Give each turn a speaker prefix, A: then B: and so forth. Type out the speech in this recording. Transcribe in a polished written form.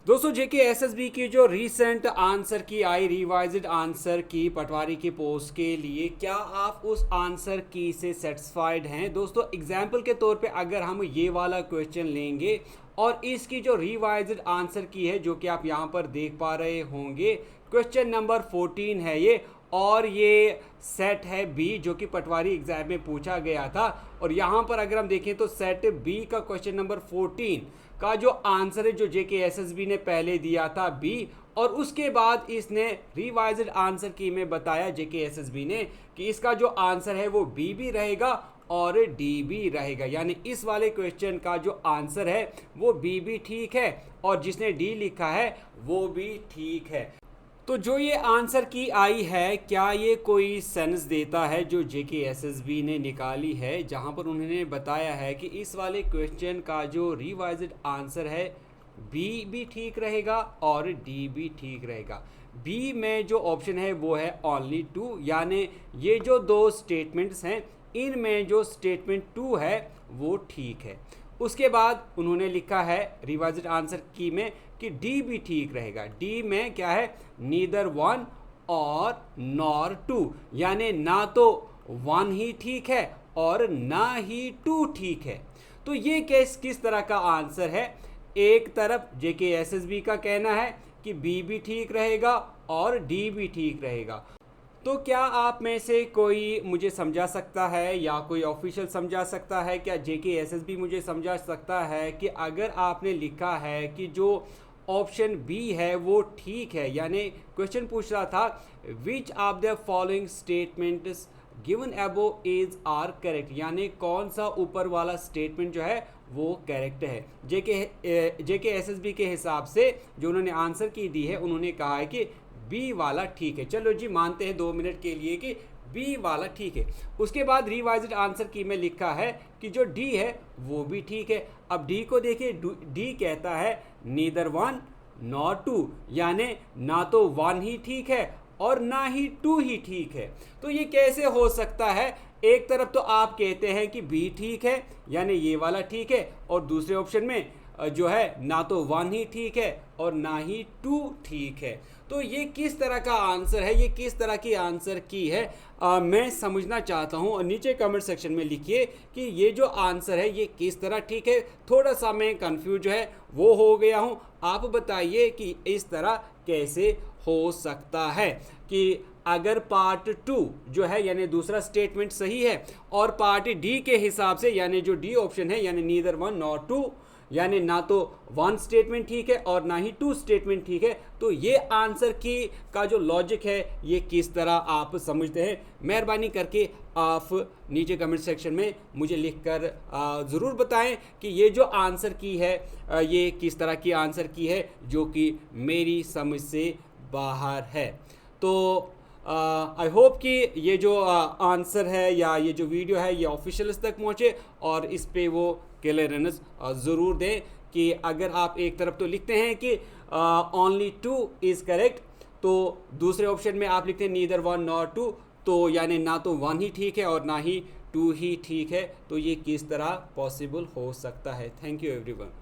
A: दोस्तों जेके एसएसबी की जो रीसेंट आंसर की आई रिवाइज्ड आंसर की पटवारी की पोस्ट के लिए, क्या आप उस आंसर की से सेटिस्फाइड हैं? दोस्तों एग्जाम्पल के तौर पे अगर हम ये वाला क्वेश्चन लेंगे और इसकी जो रिवाइज्ड आंसर की है जो कि आप यहाँ पर देख पा रहे होंगे, क्वेश्चन नंबर 14 है ये, और ये सेट है बी जो कि पटवारी एग्जाम में पूछा गया था। और यहाँ पर अगर हम देखें तो सेट बी का क्वेश्चन नंबर 14 का जो आंसर है जो जेके एसएसबी ने पहले दिया था बी, और उसके बाद इसने रिवाइज्ड आंसर की में बताया जेके एसएसबी ने कि इसका जो आंसर है वो बी भी रहेगा और डी भी रहेगा, यानी इस वाले क्वेश्चन का जो आंसर है वो बी भी ठीक है और जिसने डी लिखा है वो भी ठीक है। तो जो ये आंसर की आई है, क्या ये कोई सेंस देता है जो जेके एसएसबी ने निकाली है, जहां पर उन्होंने बताया है कि इस वाले क्वेश्चन का जो रिवाइज्ड आंसर है बी भी ठीक रहेगा और डी भी ठीक रहेगा। बी में जो ऑप्शन है वो है ओनली टू, यानी ये जो दो स्टेटमेंट्स हैं इनमें जो स्टेटमेंट टू है वो ठीक है। उसके बाद उन्होंने लिखा है रिवाइज्ड आंसर की में कि डी भी ठीक रहेगा। डी में क्या है, नीदर वन और नॉर टू, यानी ना तो वन ही ठीक है और ना ही टू ठीक है। तो ये किस तरह का आंसर है? एक तरफ जेके एसएसबी का कहना है कि बी भी ठीक रहेगा और डी भी ठीक रहेगा। तो क्या आप में से कोई मुझे समझा सकता है या कोई ऑफिशियल समझा सकता है, क्या जेके एसएसबी मुझे समझा सकता है कि अगर आपने लिखा है कि जो ऑप्शन बी है वो ठीक है, यानी क्वेश्चन पूछ रहा था which of the following statements given above is are correct, यानी कौन सा ऊपर वाला स्टेटमेंट जो है वो करेक्ट है। जेके एसएसबी के हिसाब से जो उन्होंने आंसर की दी है उन्होंने कहा है कि बी वाला ठीक है। चलो जी मानते हैं 2 मिनट के लिए कि बी वाला ठीक है। उसके बाद रिवाइज्ड आंसर की में लिखा है कि जो डी है वो भी ठीक है। अब डी को देखिए, डी कहता है नीदर वन नॉट टू, यानी ना तो वन ही ठीक है और ना ही टू ही ठीक है। तो ये कैसे हो सकता है? एक तरफ तो आप कहते हैं कि बी ठीक है यानी ये वाला ठीक है, और दूसरे ऑप्शन में जो है ना तो वन ही ठीक है और ना ही टू ठीक है। तो ये किस तरह का आंसर है, ये किस तरह की आंसर की है, मैं समझना चाहता हूँ। और नीचे कमेंट सेक्शन में लिखिए कि ये जो आंसर है ये किस तरह ठीक है। थोड़ा सा मैं कंफ्यूज जो है वो हो गया हूँ, आप बताइए कि इस तरह कैसे हो सकता है कि अगर पार्ट 2 जो है यानी दूसरा स्टेटमेंट सही है और पार्ट डी के हिसाब से यानी जो डी ऑप्शन है यानी नीदर वन नॉट टू, यानी ना तो वन स्टेटमेंट ठीक है और ना ही टू स्टेटमेंट ठीक है, तो ये आंसर की का जो लॉजिक है ये किस तरह आप समझते हैं? मेहरबानी करके आप नीचे कमेंट सेक्शन में मुझे लिखकर ज़रूर बताएं कि ये जो आंसर की है ये किस तरह की आंसर की है जो कि मेरी समझ से बाहर है। तो आई होप कि ये जो आंसर है या ये जो वीडियो है ये ऑफिशियल्स तक पहुँचे और इस पे वो क्लियरेंस ज़रूर दें कि अगर आप एक तरफ तो लिखते हैं कि ओनली टू इज़ करेक्ट, तो दूसरे ऑप्शन में आप लिखते हैं नीदर वन नॉट टू, तो यानी ना तो वन ही ठीक है और ना ही टू ही ठीक है। तो ये किस तरह पॉसिबल हो सकता है? Thank you everyone.